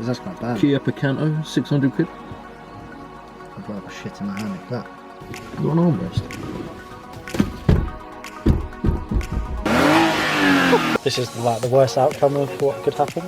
Because that's not bad. Kia Picanto, 600 quid. I've got a shit in my hand like that. You got an armrest? This is like the worst outcome of what could happen.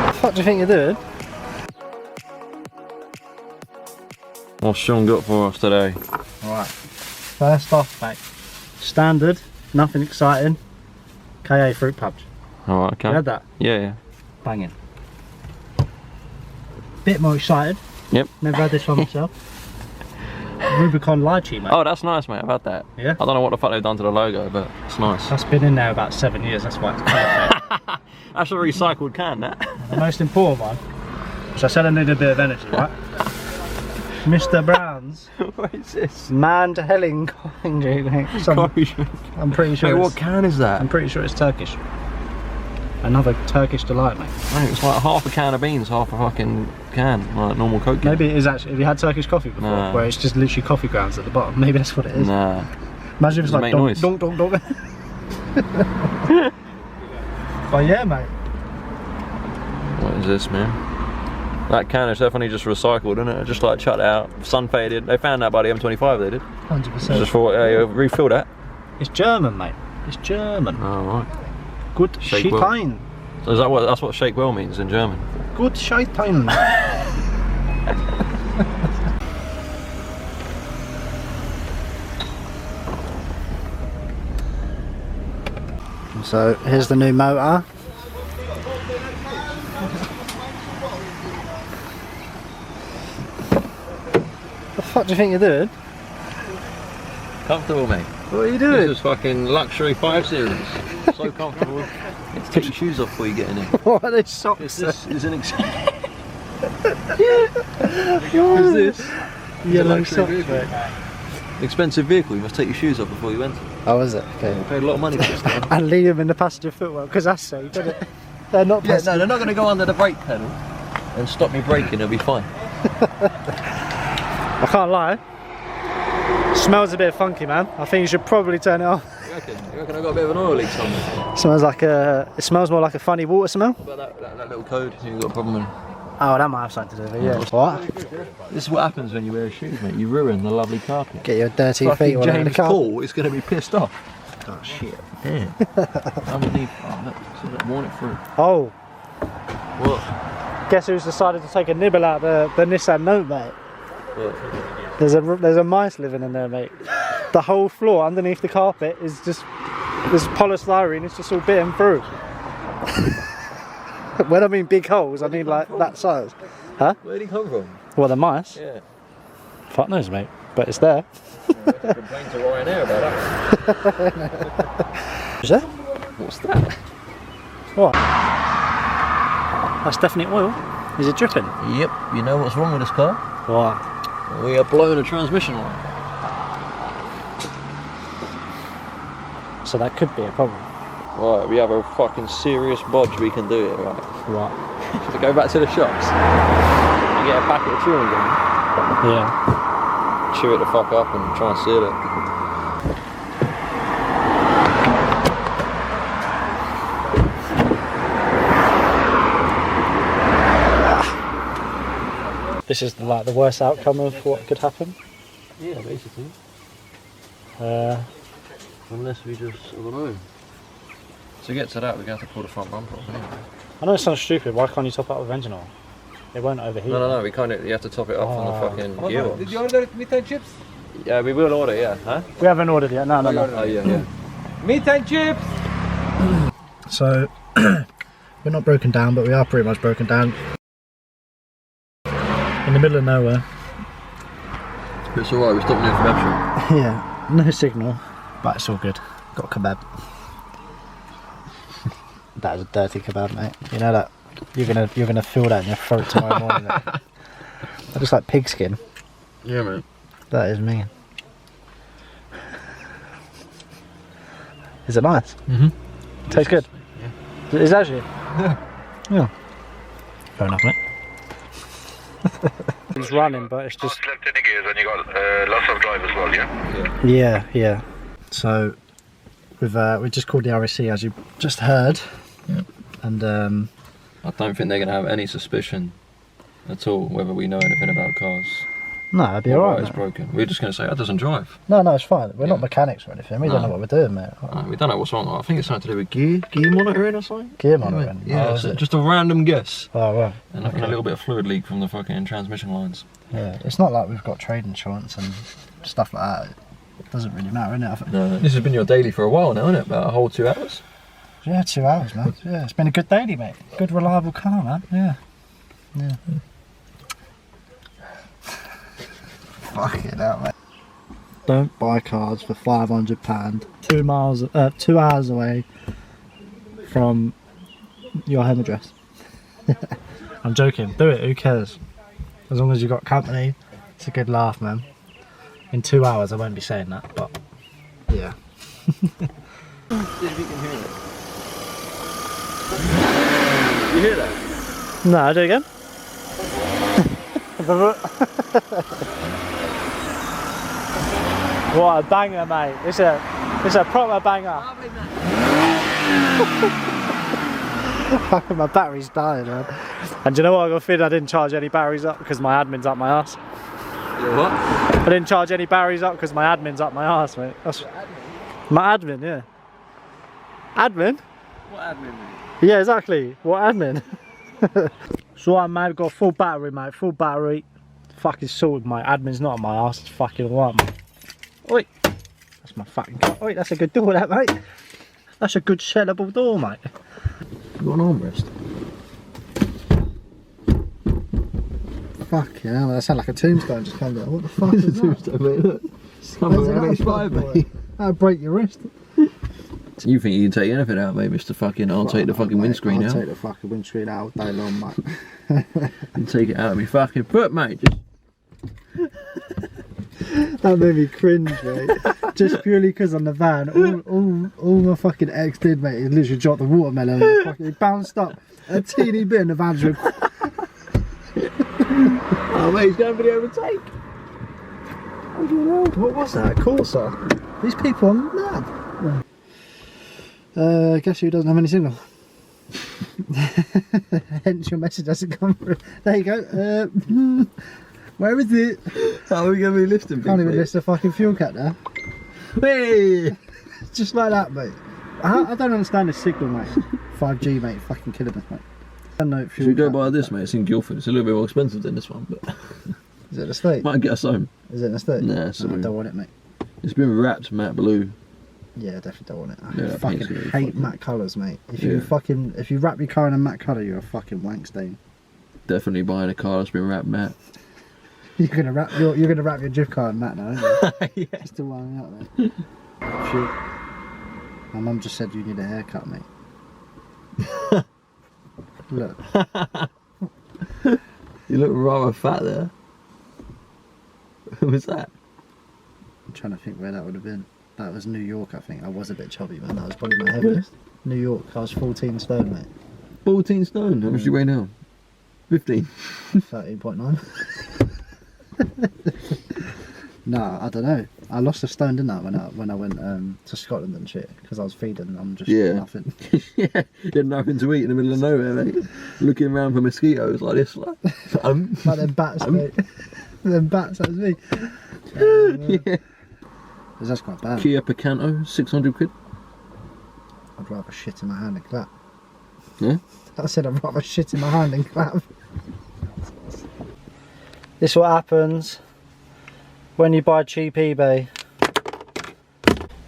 What the fuck do you think you're doing? What's Sean got for us today? Alright, first off, mate. Standard, nothing exciting. KA fruit punch. Alright, okay. You had that? Yeah, yeah. Banging. Bit more excited. Yep. Never had this one myself. Rubicon lychee, mate. Oh, that's nice, mate. I've had that. Yeah? I don't know what the fuck they've done to the logo, but it's nice. That's been in there about 7 years, that's why it's perfect. That's a recycled can, that. The most important one, which I said I need a bit of energy, right? Mr. Brown's. What is this? Mandhelling drink. I'm pretty sure. Wait, what can is that? I'm pretty sure it's Turkish. Another Turkish delight, mate. Mate, it's like half a can of beans, half a fucking can, like normal Coke can. Maybe it is actually. Have you had Turkish coffee before? Nah. Where it's just literally coffee grounds at the bottom. Maybe that's what it is. Nah. Imagine if it's Does it like make donk, noise? donk, donk, donk. But yeah, mate. What is this, man? That can is definitely just recycled, isn't it? Just like chucked out, sun faded. They found that by the M25, they did. 100%. Just for refill that. It's German, mate. It's German. Oh, right. Good Shake well. Scheitein. So is that what, that's what shake well means in German? Good Scheitein. So here's the new motor. What the fuck do you think you're doing? Comfortable, mate. What are you doing? This is fucking luxury 5 Series. So comfortable. Let's take your shoes off before you get in it. What are these socks? This is an What is this? Yellow luxury socks, vehicle. mate. Expensive vehicle, you must take your shoes off before you enter. Oh, is it? Okay. You paid a lot of money for this stuff. And leave them in the passenger footwell, because that's safe, isn't it? They're not Yeah, no, they're not going to go under the brake pedal and stop me braking, it'll be fine. I can't lie. Smells a bit funky, man. I think you should probably turn it off. You reckon I've got a bit of an oil leak somewhere? Smells like a. It smells more like a funny water smell. What about that little code you've got a problem with? Oh, that might have something to do with it. Yeah. What? This is what happens when you wear shoes, mate. You ruin the lovely carpet. Get your dirty feet Fucking all over the James car. Paul is going to be pissed off. Oh shit. Yeah. Underneath. Oh, look. See that? Worn it through. Oh, What? guess who's decided to take a nibble out the Nissan Note, mate? What? There's a mice living in there, mate. The whole floor underneath the carpet is just there's polystyrene. It's just all bitten through. When I mean big holes, I mean like that size. Huh? Where'd he come from? Well, the mice. Yeah. Fuck knows, mate. But it's there. Complain to Ryanair about that. Is there? What's that? What? That's definitely oil. Is it dripping? Yep. You know what's wrong with this car? What? We are blowing a transmission line. So that could be a problem. Right, we have a fucking serious bodge we can do here, right? What? To go back to the shops and get a packet of chewing gum, Yeah. chew it the fuck up and try and seal it. This is like the worst outcome of what could happen. Yeah, basically. Unless we just, I don't know. To get to that, we're going to have to pull the front bumper off anyway. I know it sounds stupid. Why can't you top it up with engine oil? It won't overheat. No, we can't. You have to top it off on the fucking gearbox. Did you order meat and chips? Yeah, we will order, yeah. Huh? We haven't ordered yet. No. Oh, yeah. Meat and chips! So, we're not broken down, but we are pretty much broken down. In the middle of nowhere. It's alright, we're stopping here for kebab shop. Yeah, no signal, but it's all good. Got a kebab. That is a dirty kebab, mate. You know that you're gonna feel that in your throat tomorrow morning. That looks like pig skin. Yeah, man. That is me. Is it nice? Mm-hmm. Tastes good. Yeah. Is it actually? Yeah. Fair enough, mate. It's running, but it's just. Left any gears and you got lots of drive as well, yeah? Yeah. So, we just called the RAC as you just heard. Yeah. And I don't think they're going to have any suspicion at all whether we know anything about cars. No, it'd be or alright. why it's broken. We're just going to say, that doesn't drive. No, it's fine. We're not Yeah. mechanics or anything. We don't know what we're doing, mate. No, we don't know what's wrong. I think it's something to do with gear monitoring or something. Gear monitoring? Yeah, Oh, so is it? just a random guess. Oh, well. And I think a little bit of fluid leak from the fucking transmission lines. Yeah, it's not like we've got trade insurance and stuff like that. It doesn't really matter, innit? I think. No, this has been your daily for a while now, isn't it? About a whole 2 hours? Yeah, 2 hours, man. Yeah, it's been a good daily, mate. Good, reliable car, man. Yeah. Yeah. Fucking hell, mate. Don't buy cars for £500 2 hours away from your home address. I'm joking. Do it. Who cares? As long as you've got company, it's a good laugh, man. In 2 hours, I won't be saying that, but yeah. See if you can hear it. You hear that? No, do it again. What a banger, mate. It's a proper banger. My battery's dying, man. And do you know what? I got a feeling I didn't charge any batteries up because my admin's up my ass. Your what? I didn't charge any batteries up because my admin's up my ass, mate. That's my admin, yeah. Admin? What admin, mate? Yeah, exactly. What admin? So I mate, got full battery, mate. Full battery. Fucking sorted, mate. Admin's not on my ass. It's fucking alright, mate. Oi, that's my fucking car. Oi, that's a good door, that, mate. That's a good sellable door, mate. You got an armrest? Fucking hell, that sounded like a tombstone just came down. What the fuck is that? Tombstone, mate, look. Where's that from, boy? That'll break your wrist. You think you can take anything out, mate, Mr. Fucking, I'll take the fucking windscreen I'll out. take the fucking windscreen out all day long, mate. And take it out of me fucking foot, mate. Just... That made me cringe, mate. Just purely because on the van, all my fucking ex did, mate, he literally dropped the watermelon and fucking bounced up a teeny bit in the van's room. Oh, mate, he's going for the overtake. What was that? Corsa? These people are mad. Guess who doesn't have any signal? Hence your message doesn't come through. There you go. Where is it? How are we going to be lifting people? Can't even lift a fucking fuel cap now. Hey! Just like that, mate. I don't understand this signal, mate. 5G, mate. Fucking killing us, mate. I don't know if Should we go buy this, mate? It's in Guildford. It's a little bit more expensive than this one, but Is it the state? might get us home. Is it the state? Nah, No, I don't want it, mate. It's been wrapped matte blue. Yeah, I definitely don't want it. Yeah, I that fucking paint's really hate fucking- matte colours, mate. If Yeah. you wrap your car in a matte colour, you're a fucking wank stain. Definitely buying a car that's been wrapped matte. You're gonna wrap your drift car in matte now, aren't you? Yeah. Just to wind me up, mate. Shit. My mum just said you need a haircut, mate. Look. You look rather fat there. What was that? I'm trying to think where that would have been. That was New York, I think. I was a bit chubby, man. That was probably my heaviest. New York. I was 14 stone, mate. 14 stone. How much do you weigh now? 15. 13.9. Nah, I don't know. I lost a stone, didn't I, when I went to Scotland and shit, because I was feeding and I'm just nothing. Yeah, you had nothing to eat in the middle of nowhere, mate. Looking around for mosquitoes like this, like. Like them bats, mate. Them bats, that was me. Yeah. That's quite bad. Kia Picanto, 600 quid. I'd rather shit in my hand and clap. Yeah? I said I'd rather shit in my hand and clap. This is what happens when you buy cheap eBay.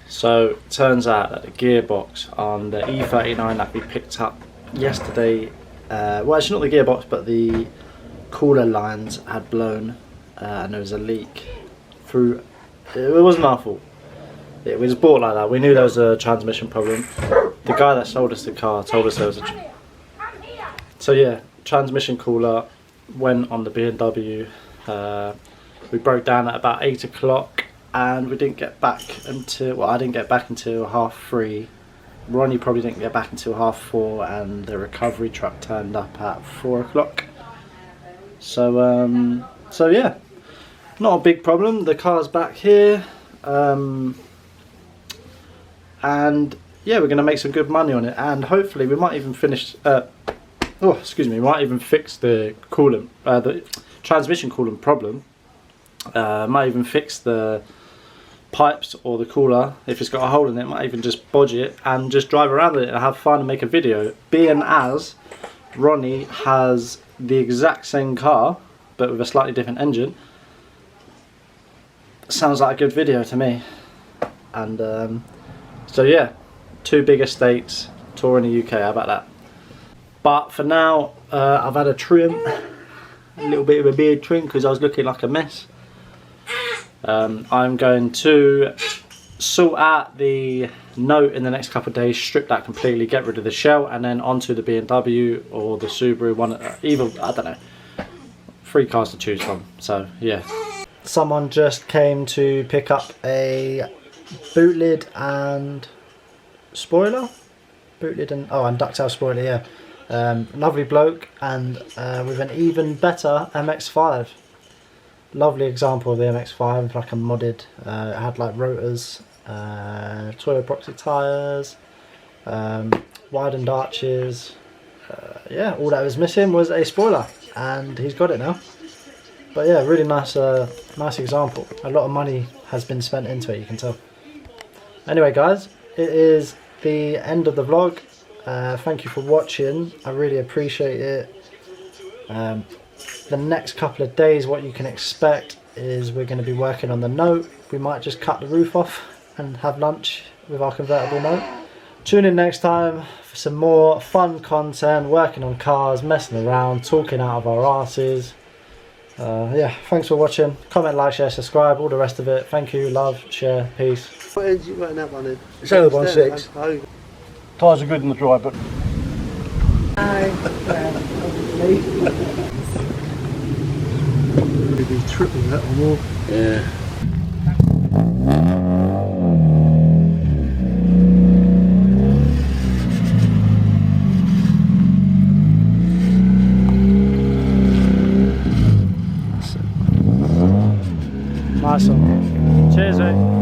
So it turns out that the gearbox on the E39 that we picked up yesterday, well, actually not the gearbox but the cooler lines had blown and there was a leak through. It wasn't our fault. It was bought like that. We knew there was a transmission problem. The guy that sold us the car told us there was a so yeah, transmission cooler went on the BMW. We broke down at about 8 o'clock and we didn't get back until, well, I didn't get back until 3:30. Ronnie probably didn't get back until 4:30 and the recovery truck turned up at 4 o'clock. So yeah, not a big problem. The car's back here. And yeah, we're going to make some good money on it and hopefully we might even finish excuse me, might even fix the coolant, the transmission coolant problem. Might even fix the pipes or the cooler if it's got a hole in it. Might even just bodge it and just drive around with it and have fun and make a video. Being as Ronnie has the exact same car but with a slightly different engine, sounds like a good video to me. And so yeah, 2 big estates, tour in the UK, how about that? But for now, I've had a trim, a little bit of a beard trim because I was looking like a mess. I'm going to sort out the note in the next couple of days, strip that completely, get rid of the shell, and then onto the BMW or the Subaru, either, I don't know, 3 cars to choose from. So yeah. Someone just came to pick up a boot lid and spoiler, and ductile spoiler, yeah. Lovely bloke, and with an even better MX-5. Lovely example of the MX-5, like a modded. It had like rotors, toy epoxy tyres, widened arches. Yeah, all that was missing was a spoiler, and he's got it now. But yeah, really nice, nice example. A lot of money has been spent into it, you can tell. Anyway, guys, it is the end of the vlog. Thank you for watching. I really appreciate it. The next couple of days, what you can expect is we're going to be working on the note. We might just cut the roof off and have lunch with our convertible note. Tune in next time for some more fun content, working on cars, messing around, talking out of our arses. Yeah, thanks for watching. Comment, like, share, subscribe, all the rest of it. Thank you, love, share, peace. What engine you running that one in? It's only 1.6. Oh. Tyres are good in the dry, but Maybe triple that or more. Yeah. Nice one. Cheers, mate.